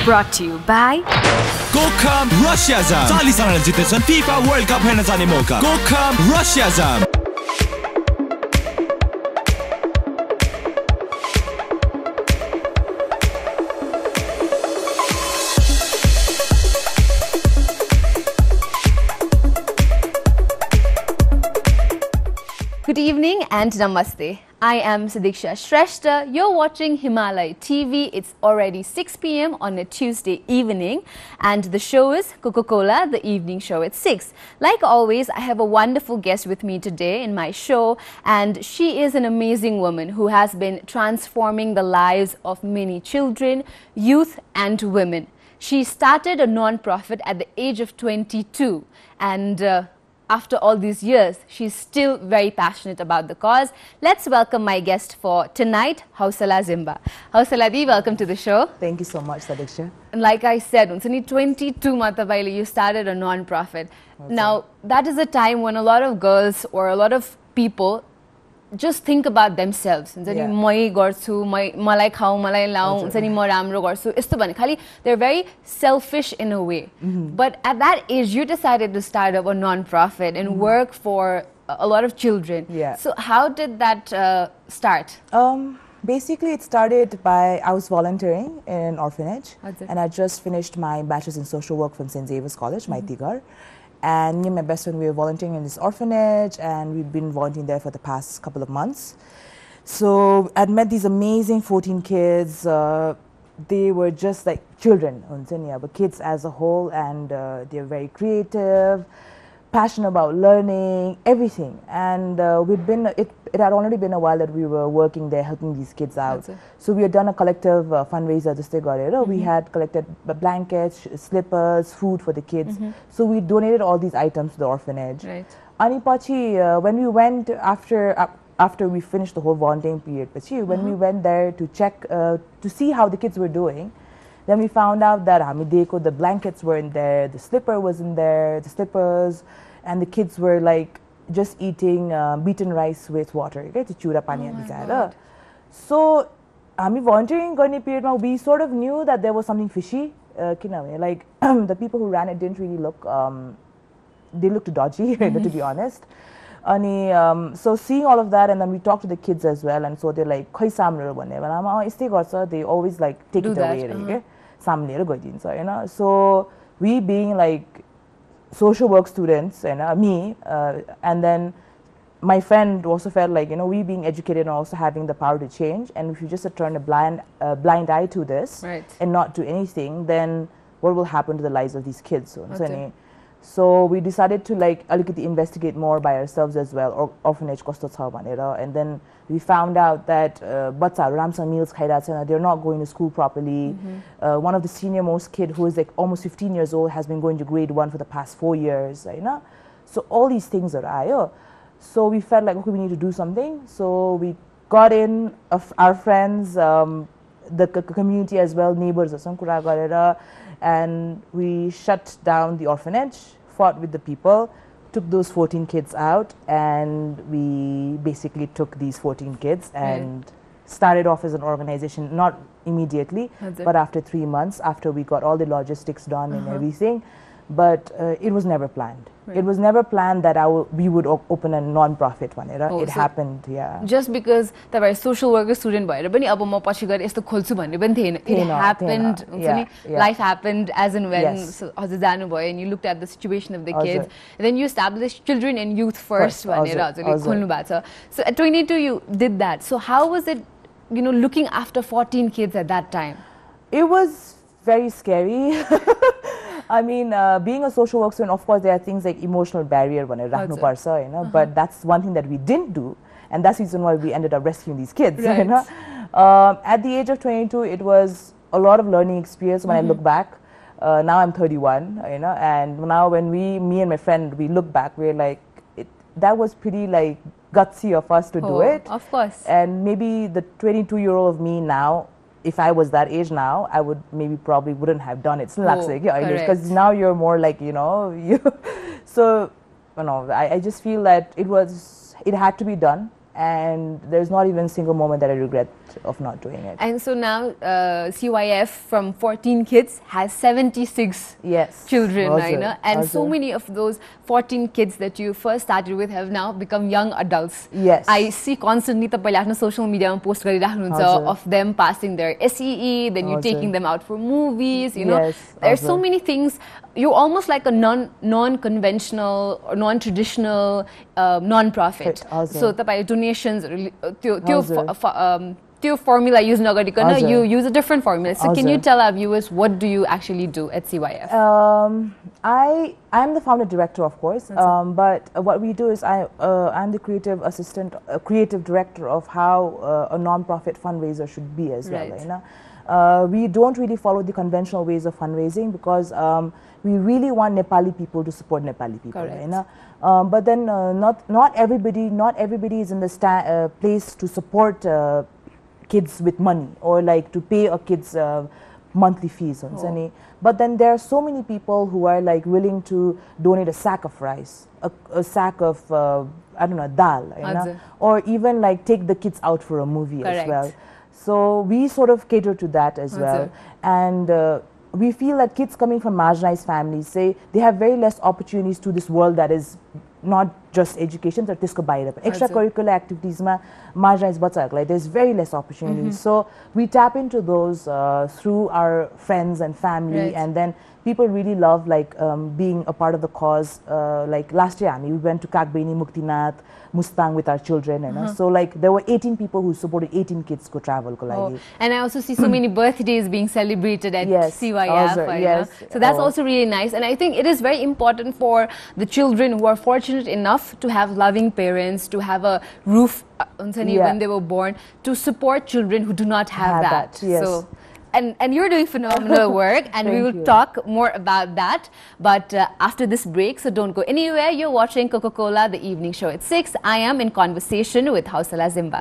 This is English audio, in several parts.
Brought to you by Gokam Russia Zam. 40 सालले जितेछन् FIFA World Cup हेर्न जाने मौका. Gokam Russia Zam. Good evening and namaste. I am Sidiksha Shrestha. You're watching Himalaya TV. It's already 6 p.m. on a Tuesday evening and the show is Coca-Cola, the evening show at 6. Like always, I have a wonderful guest with me today in my show, and she is an amazing woman who has been transforming the lives of many children, youth and women. She started a non-profit at the age of 22 and after all these years, she's still very passionate about the cause. Let's welcome my guest for tonight, Haushala Zimba. Haushala Di, welcome to the show. Thank you so much, Sadiksha. And like I said, in 22 you started a non-profit. Now, that is a time when a lot of girls or a lot of people just think about themselves. They're very selfish in a way. But at that age, you decided to start up a non-profit and work for a lot of children. So how did that start? Basically, it started by, I was volunteering in an orphanage. And I just finished my bachelor's in social work from St. Xavier's College, Maitigar. And me and my best friend, we were volunteering in this orphanage, and we've been volunteering there for the past couple of months. So I'd met these amazing 14 kids. They were just like children, but kids as a whole, and they're very creative, passionate about learning, everything. And it had already been a while that we were working there, helping these kids out. So we had done a collective fundraiser. We had collected blankets, slippers, food for the kids. So we donated all these items to the orphanage. Ani pachi, when we went after we finished the whole volunteering period, when we went there to check to see how the kids were doing, then we found out that the blankets were in there, the slipper was in there, the slippers, and the kids were like just eating beaten rice with water. So, volunteering period, we sort of knew that there was something fishy. Like the people who ran it didn't really look, they looked dodgy, to be honest. So seeing all of that, and then we talked to the kids as well, and so they're like, they always like take it away. So we being like social work students, me, and then my friend also felt like, we being educated and also having the power to change, and if you just turn a blind eye to this and not do anything, then what will happen to the lives of these kids? So we decided to like investigate more by ourselves as well, or orphanage and then we found out that Ramsa meals they're not going to school properly. One of the senior most kid, who is like almost 15 years old, has been going to grade 1 for the past 4 years. So all these things are so we felt like, okay, we need to do something. So we got in our friends, the community as well, neighbors, and we shut down the orphanage, fought with the people, took those 14 kids out, and we basically took these 14 kids and started off as an organization, not immediately, but after 3 months, after we got all the logistics done and everything. But it was never planned. It was never planned that we would open a non-profit one. It happened, Just because the social worker student it happened. Life happened as and when. And you looked at the situation of the kids. And then you established children and youth first. So at 22 you did that. So how was it, looking after 14 kids at that time? It was very scary. I mean, being a social worker, and of course there are things like emotional barrier, but that's one thing that we didn't do, and that's the reason why we ended up rescuing these kids. At the age of 22, it was a lot of learning experience when I look back. Now I'm 31, and now when me and my friend, we look back, we're like, that was pretty like gutsy of us to do it. Of course. And maybe the 22-year-old of me now, if I was that age now, I would probably wouldn't have done it. Because now you're more like, so, I just feel that it had to be done, and there's not even a single moment that I regret of not doing it. And so now CYF from 14 kids has 76 children, and so many of those 14 kids that you first started with have now become young adults. Yes. I see constantly the social media post of them passing their SEE, then you taking them out for movies, you know. There's so many things. You're almost like a non-conventional or non-traditional non-profit. So the donations, formula use you use a different formula. So can you tell our viewers what do you actually do at CYF? I'm the founder director, of course, but what we do is I'm the creative assistant, creative director of how a non-profit fundraiser should be as well. You know? We don't really follow the conventional ways of fundraising because we really want Nepali people to support Nepali people. You know? But then not everybody is in the place to support kids with money or like to pay a kid's monthly fees. But then there are so many people who are like willing to donate a sack of rice, a sack of I don't know, dal, you know? Or even like take the kids out for a movie as well. So we sort of cater to that as well. And we feel that kids coming from marginalized families, say they have very less opportunities to this world that is not just education, but extracurricular activities, marginalized, like there's very less opportunities. So we tap into those through our friends and family, and then people really love like being a part of the cause. Like last year, we went to Kagbeni, Muktinath, Mustang with our children, and so like there were 18 people who supported 18 kids to travel. And I also see so many birthdays being celebrated at CYF. So that's also really nice, and I think it is very important for the children who are fortunate enough to have loving parents, to have a roof when they were born, to support children who do not have that. So. And you're doing phenomenal work, and we will talk more about that. But after this break, so don't go anywhere. You're watching Coca-Cola, the evening show at 6. I am in conversation with Haushala Zimba.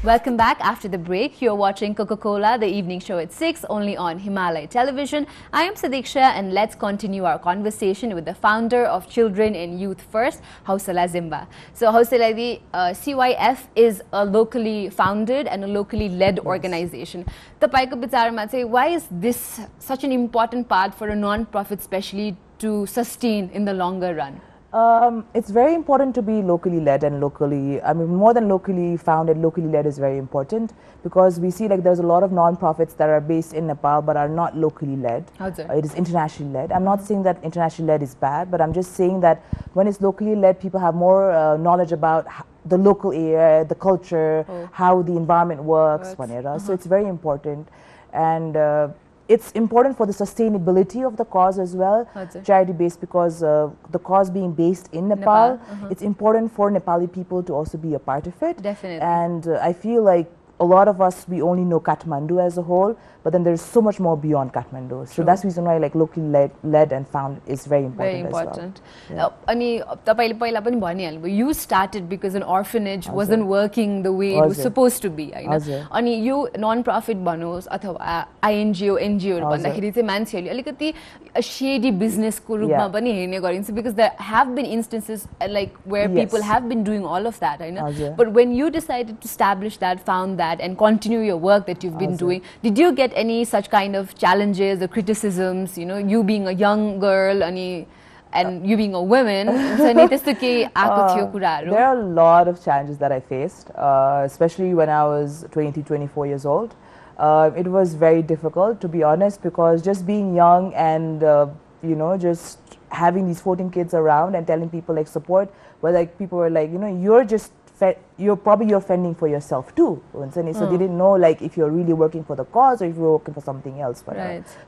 Welcome back after the break. You're watching Coca-Cola, the evening show at 6, only on Himalaya Television. I am Sadiksha, and let's continue our conversation with the founder of Children and Youth First, Haushala Zimba. So Haushala, the CYF is a locally founded and a locally led organization. Why is this such an important part for a non-profit, especially to sustain in the longer run? It's very important to be locally led and locally, I mean, more than locally founded, locally led is very important because we see like there's a lot of non-profits that are based in Nepal but are not locally led. It is internationally led. I'm not saying that internationally led is bad, but I'm just saying that when it's locally led, people have more knowledge about the local area, the culture, how the environment works. So it's very important. And it's important for the sustainability of the cause as well, charity-based, because the cause being based in Nepal, it's important for Nepali people to also be a part of it. Definitely. And I feel like a lot of us, we only know Kathmandu as a whole, but then there's so much more beyond Kathmandu. So that's the reason why like locally led and found is very important. As well. You started because an orphanage wasn't working the way it was supposed to be. You non-profit banos अथवा INGO, NGO भन्दाखेरि चाहिँ मान्छेहरूले अलिकति shady business को रूपमा पनि हेर्ने गरिन्छ because there have been instances like where people have been doing all of that. But when you decided to establish that, found that, and continue your work that you've been doing, did you get any such kind of challenges or criticisms, you know, you being a young girl and you being a woman? There are a lot of challenges that I faced, especially when I was 23, 24 years old. It was very difficult, to be honest, because just being young and, you know, just having these 14 kids around and telling people like support, but like people were like, you know, you're fending for yourself too. So they didn't know like if you're really working for the cause or if you're working for something else.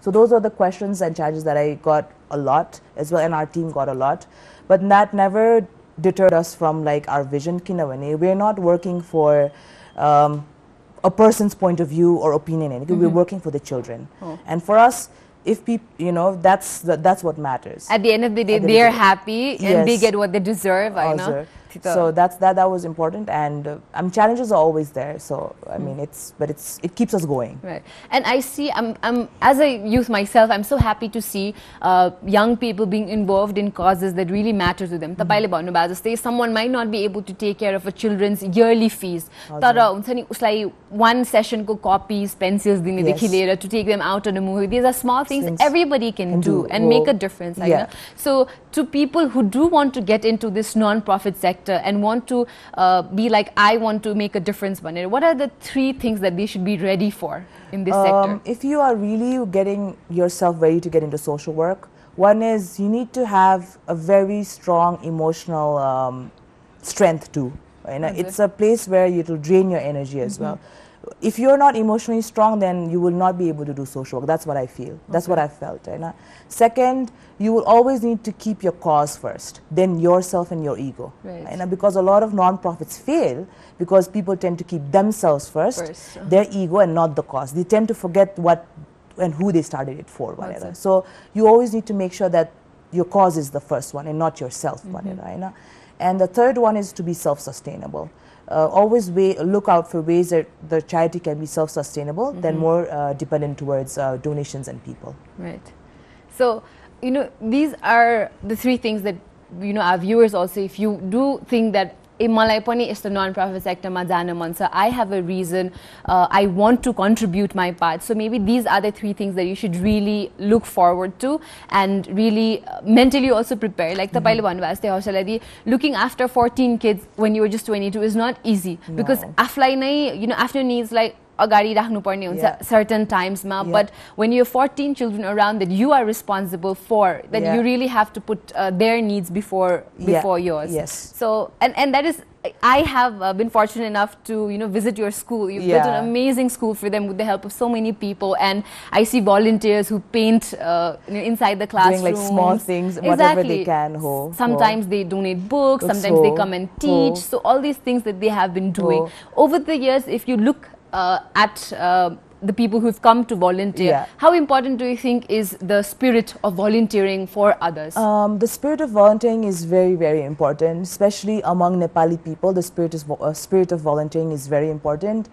So those are the questions and challenges that I got a lot as well, and our team got a lot. But that never deterred us from like our vision. We're not working for a person's point of view or opinion. We're working for the children. And for us, if people, you know, that's what matters. At the end of the day, they're happy and they get what they deserve. I know. So that was important, and challenges are always there. So I mean, it keeps us going. Right. And I see, I'm as a youth myself, I'm so happy to see young people being involved in causes that really matter to them. Tapaile bhannu bha jastै someone might not be able to take care of a children's yearly fees. Tara huncha ni usलाई one session ko copies, pencils dine dekhi liera to take them out on a movie. These are small things that everybody can do and make a difference. So to people who do want to get into this non-profit sector and want to be like, I want to make a difference, what are the 3 things that they should be ready for in this sector? If you are really getting yourself ready to get into social work, one is you need to have a very strong emotional strength too. It's a place where it will drain your energy as well. If you're not emotionally strong, then you will not be able to do social work. That's what I feel. That's what I felt. Second, you will always need to keep your cause first, then yourself and your ego. Because a lot of non-profits fail because people tend to keep themselves first, their ego, and not the cause. They tend to forget what and who they started it for. So you always need to make sure that your cause is the first one and not yourself. And the third one is to be self-sustainable. Always look out for ways that the charity can be self-sustainable, then more dependent towards donations and people. Right. So, these are the 3 things that, our viewers also, if you do think that मलाई पनि यस्तो non-profit sector मा जान मन छ, I have a reason, I want to contribute my part. So maybe these are the 3 things that you should really look forward to and really mentally also prepare. Like तपाईले भन्नुभएको जस्तै हौसला दी, looking after 14 kids when you were just 22 is not easy because आफुलाई नै आफ्नो needs like agadi राख्नु पर्ने हुन्छ certain times ma, but when you have 14 children around that you are responsible for, that you really have to put their needs before yours. So and that is, I have been fortunate enough to visit your school. You've built an amazing school for them with the help of so many people, and I see volunteers who paint inside the classroom, doing like small things, whatever they can. Sometimes they donate books, sometimes they come and teach. So all these things that they have been doing over the years, if you look at the people who've come to volunteer, how important do you think is the spirit of volunteering for others? The spirit of volunteering is very, very important, especially among Nepali people. The spirit of volunteering is very important.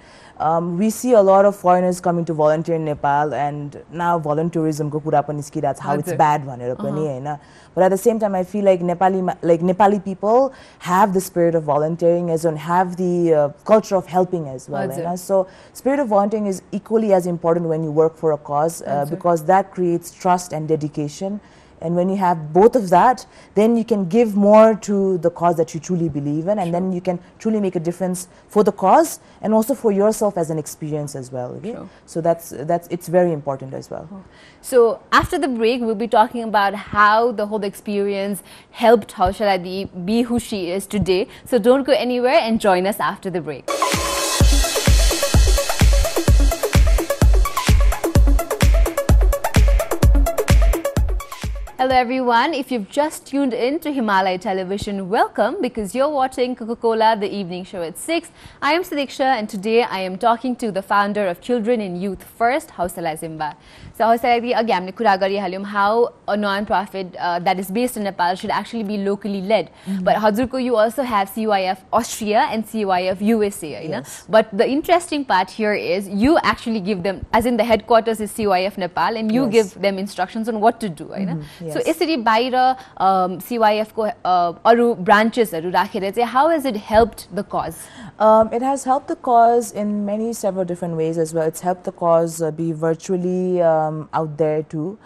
We see a lot of foreigners coming to volunteer in Nepal, and now volunteerism ko kura pani niski, that's how it's bad bhanera pani haina. But at the same time, I feel like Nepali people have the spirit of volunteering as well, have the culture of helping as well. So spirit of volunteering is equally as important when you work for a cause, because that creates trust and dedication. And when you have both of that, then you can give more to the cause that you truly believe in, and then you can truly make a difference for the cause and also for yourself as an experience as well. So it's very important as well. So after the break, we'll be talking about how the whole experience helped Haushala be who she is today. So don't go anywhere and join us after the break. Hello everyone, if you've just tuned in to Himalaya Television, welcome, because you're watching Coca-Cola, the evening show at 6. I am Sadiksha, and today I am talking to the founder of Children and Youth First, Haushala Zimba. So Haushala di agi hamle kura गरिहाल्यौं how a non-profit that is based in Nepal should actually be locally led. But Hazurko, you also have CYF Austria and CYF USA. But the interesting part here is you actually give them, as in the headquarters is CYF Nepal, and you give them instructions on what to do. So यसरी बाहिर CYF को अरु branches हरु राखेर चाहिँ how has it helped the cause? It has helped the cause in several different ways as well. It's helped the cause be virtually out there too.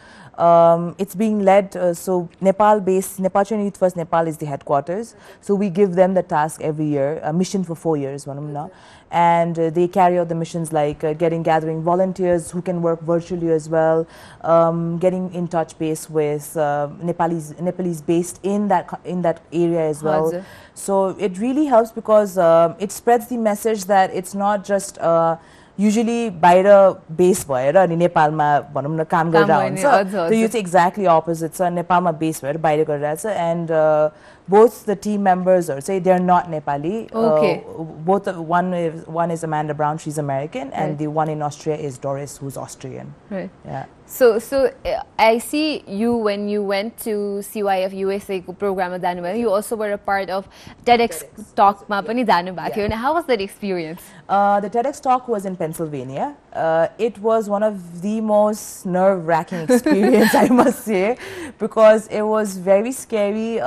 It's being led, so Nepal-based, Children Youth First Nepal is the headquarters. So we give them the task every year, a mission for 4 years, and they carry out the missions like gathering volunteers who can work virtually as well, getting in touch base with Nepalese based in that area as well. So it really helps because it spreads the message that it's not just usually बाहिर base भएर अनि नेपालमा भनौं न काम गरिरहेको हुन्छ, so it's exactly opposite. So नेपालमा बेस भएर बाहिर गरिरहेछ, and both the team members say they're not Nepali. One is Amanda Brown, she's American, and the one in Austria is Doris, who's Austrian. So I see you when you went to CYF USA program ma janu bhayo. You also were a part of TEDx talk ma pani janu bhako थियो. And how was that experience? The TEDx talk was in Pennsylvania. It was one of the most nerve-wracking experience, I must say, because it was very scary.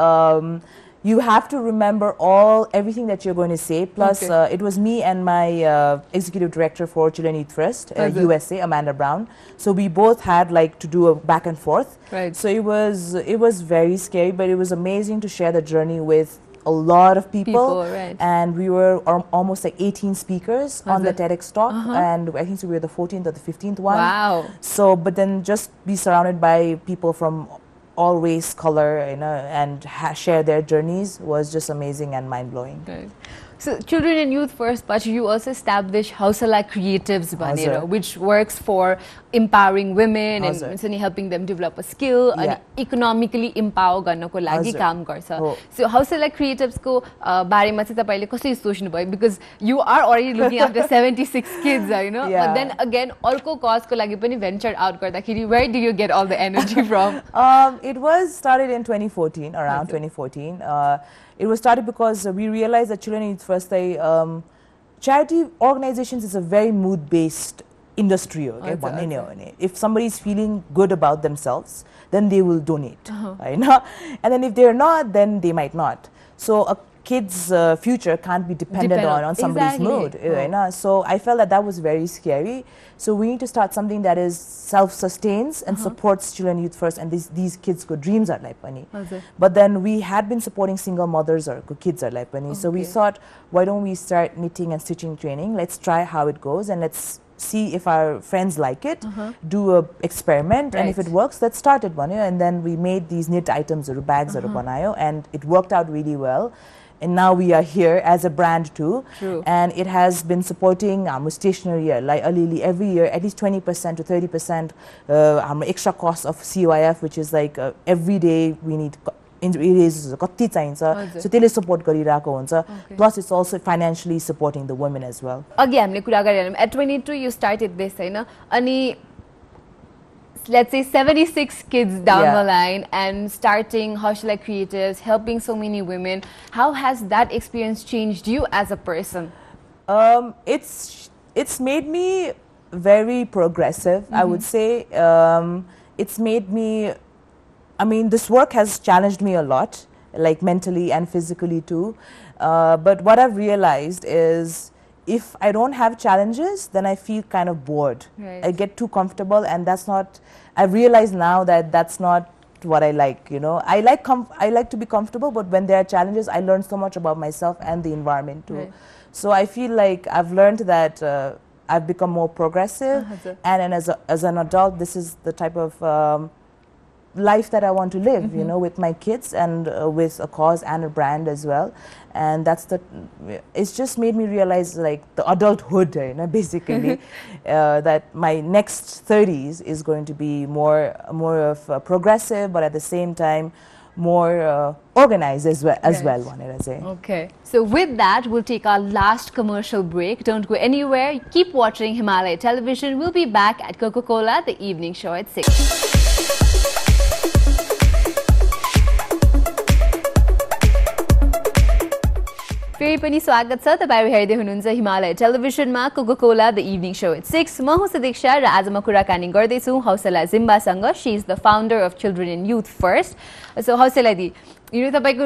You have to remember everything that you're going to say. Plus, it was me and my executive director for Children Eat First, USA, Amanda Brown. So we both had like to do a back and forth. Right. So it was very scary, but it was amazing to share the journey with a lot of people. Right. And we were almost like 18 speakers on the TEDx talk, and I think we were the 14th or the 15th one. Wow. So, but then just be surrounded by people from all race, color, and share their journeys was just amazing and mind-blowing. Right. So, Children and Youth First, but you also established Haushala Creatives, which works for empowering women and helping them develop a skill and economically empower garnako लागि काम गर्छ. So, Haushala Creatives ko बारेमा चाहिँ तपाईले कसरी सोच्नु भयो? Because you are already looking after 76 kids, But then again, अर्को cause को लागि पनि venture out गर्दाखेरि, where did you get all the energy from? It was started in 2014, around 2014. It was started because we realized that Children Eat First, charity organizations is a very mood-based industry. Okay? If somebody is feeling good about themselves, then they will donate. And then if they're not, then they might not. So a kid's future can't be dependent on somebody's mood. So I felt that was very scary. So we need to start something that is self-sustains and supports Children Youth First, and these kids' dreams are like money. But then we had been supporting single mothers or kids are like money. So we thought, why don't we start knitting and stitching training? Let's try how it goes, and let's see if our friends like it, do a experiment, and if it works, let's start it. And then we made these knit items or bags and it worked out really well. And now we are here as a brand too. True. And it has been supporting stationery like every year, at least 20% to 30% extra cost of CYF, which is like every day we need erasers कति चाहिन्छ. So त्यसले support गरिरहेको हुन्छ. Plus it's also financially supporting the women as well. अघि हामीले कुरा गरिरहेछौँ, at 22 you started this, अनि let's say 76 kids down the line and starting Haushala Creatives, helping so many women. How has that experience changed you as a person? It's made me very progressive, I would say. It's made me, this work has challenged me a lot, like mentally and physically too. But what I've realized is, if I don't have challenges, then I feel kind of bored. Right. I get too comfortable, and that's not, I realize now that that's not what I like, I like to be comfortable, but when there are challenges, I learn so much about myself and the environment too. Right. So I feel like I've learned that I've become more progressive, and as an adult, this is the type of life that I want to live, with my kids and with a cause and a brand as well. And it's just made me realize like the adulthood, basically, that my next 30s is going to be more of progressive, but at the same time more organized as well, wanted to say. Okay. So with that, we'll take our last commercial break. Don't go anywhere. Keep watching Himalaya Television. We'll be back at Coca-Cola, the evening show at 6. फेरि पनि स्वागत छ तपाईहरु हेर्दै हुनुहुन्छ हिमालय टेलिभिजनमा Coca-Cola the evening show at 6 म हुँ सदीक्षा र आज म कुराकानी गर्दै छु हौसला जिम्बासँग she is the founder of Children and Youth First so Hausala दी तपाईको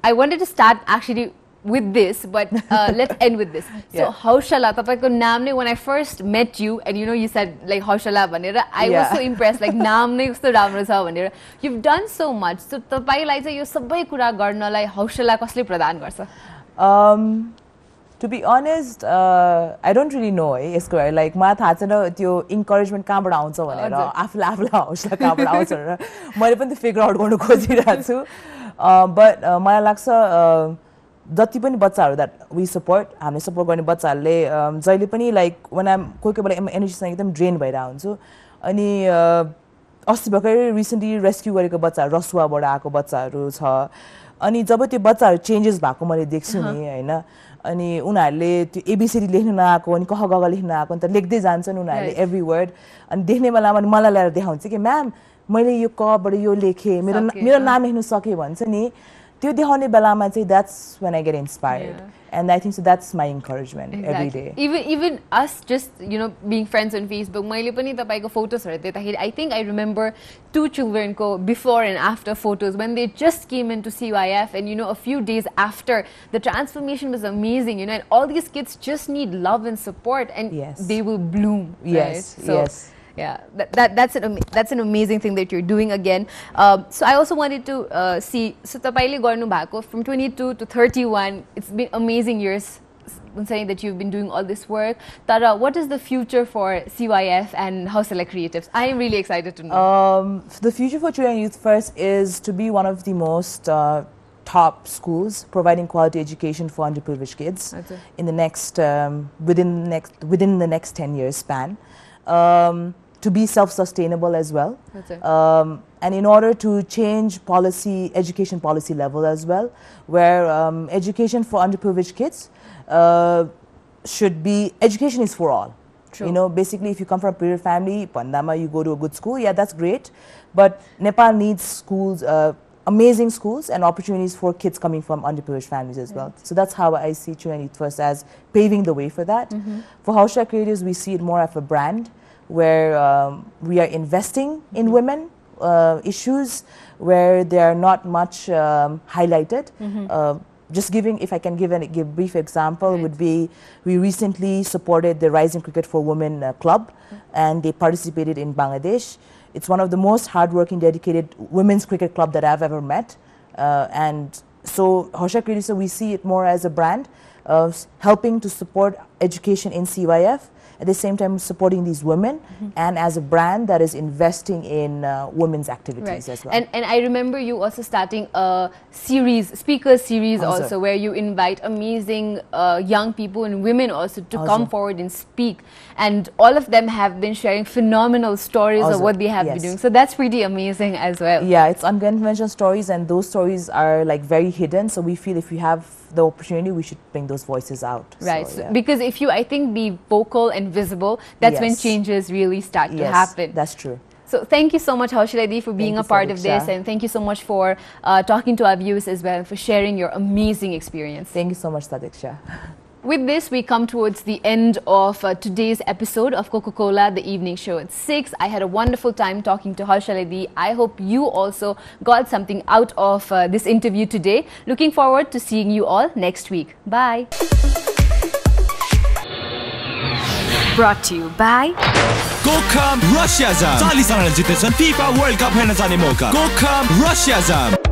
I wanted to start actually with this but let's end with this. So Haushala, तपाईको नाम नै when I first met you and you said like Haushala भनेर I was so impressed, like नाम नै कस्तो राम्रो छ भनेर. You've done so much. So तपाईलाई चाहिँ यो सबै कुरा गर्नलाई हौसला कसले प्रदान गर्छ? To be honest, I don't really know. Like मलाई थाहा छैन त्यो encouragement कहाँबाट आउँछ भनेर, आफूलाई हौसला कहाँबाट आउँछ भनेर मैले पनि त्यो फिगर आउट गर्न खोजिरहेको छु. But मलाई लाग्छ जति पनि बच्चाहरु that we support, हामीले सपोर्ट गर्ने बच्चाहरुले जहिले पनि like when I'm कोही बेला एनर्जीसँग एकदम ड्रेन भइरा हुन्छु अनि अस्ति भर्खरै रिसेन्टली रेस्क्यु गरेको बच्चाहरू रसुवाबाट आएको बच्चाहरू छ अनि जब त्यो बच्चाहरू चेन्जेस भएको मैले देख्छु नि हैन अनि उनीहरूले त्यो एबीसीडी लेख्न नआएको अनि कह ग लेख्न नआएको अनि त लेख्दै जान्छन् उनीहरूले एभ्री वर्ड अनि देख्ने बेलामा मलाई ल्याएर देखाउँछ कि म्याम मैले यो कबाट यो लेखेँ मेरो नाम लेख्न सके भन्छ नि त्यो देखाउने बेलामा चाहिँ that's when I get inspired and I think so that's my encouragement every day. Even us just being friends on Facebook मैले पनि तपाईको photos हेर्दै देख्दाखेरि I think I remember 2 children ko before and after photos when they just came into CYF and a few days after the transformation was amazing and all these kids just need love and support and they will bloom. Yes, right? So, yeah, that's an amazing thing that you're doing again. So I also wanted to see, so tapaile garnu bhako from 22 to 31, it's been amazing years saying that you've been doing all this work. Tara, what is the future for CYF and Haushala Creatives? I am really excited to know. The future for Children and Youth First is to be one of the most top schools providing quality education for underprivileged kids in the next within the next 10 years span. To be self-sustainable as well, and in order to change education policy level as well, where education for underprivileged kids should be, education is for all. True. Basically if you come from a poor family, Pandama, you go to a good school, yeah, that's great, but Nepal needs schools, amazing schools and opportunities for kids coming from underprivileged families as well. So that's how I see Children and Youth First, as paving the way for that. For Haushala Creatives, we see it more as a brand, where we are investing in women issues where they are not much highlighted. Just if I can give a brief example, would be we recently supported the Rising Cricket for Women club, and they participated in Bangladesh. It's one of the most hardworking, dedicated women's cricket club that I've ever met, and so Haushala Creatives, so we see it more as a brand, helping to support education in CYF. At the same time supporting these women and as a brand that is investing in women's activities as well. And I remember you also starting a speaker series also where you invite amazing young people and women also to come forward and speak. And all of them have been sharing phenomenal stories of what they have been doing. So that's pretty amazing as well. Yeah, it's unconventional stories and those stories are like very hidden. So we feel if we have the opportunity, we should bring those voices out. Right, so, because if you, I think, be vocal and visible, that's when changes really start to happen. That's true. So thank you so much, Haushala, for being a part of this, and thank you so much for talking to our viewers as well and for sharing your amazing experience. Thank you so much, Sadiksha. With this, we come towards the end of today's episode of Coca-Cola, the evening show at 6. I had a wonderful time talking to Haushala. I hope you also got something out of this interview today. Looking forward to seeing you all next week. Bye. Brought to you by Go come Russia Zam. 40 जनाले जितेछन् FIFA World Cup हेर्न जाने मौका. Go come Russia Zam.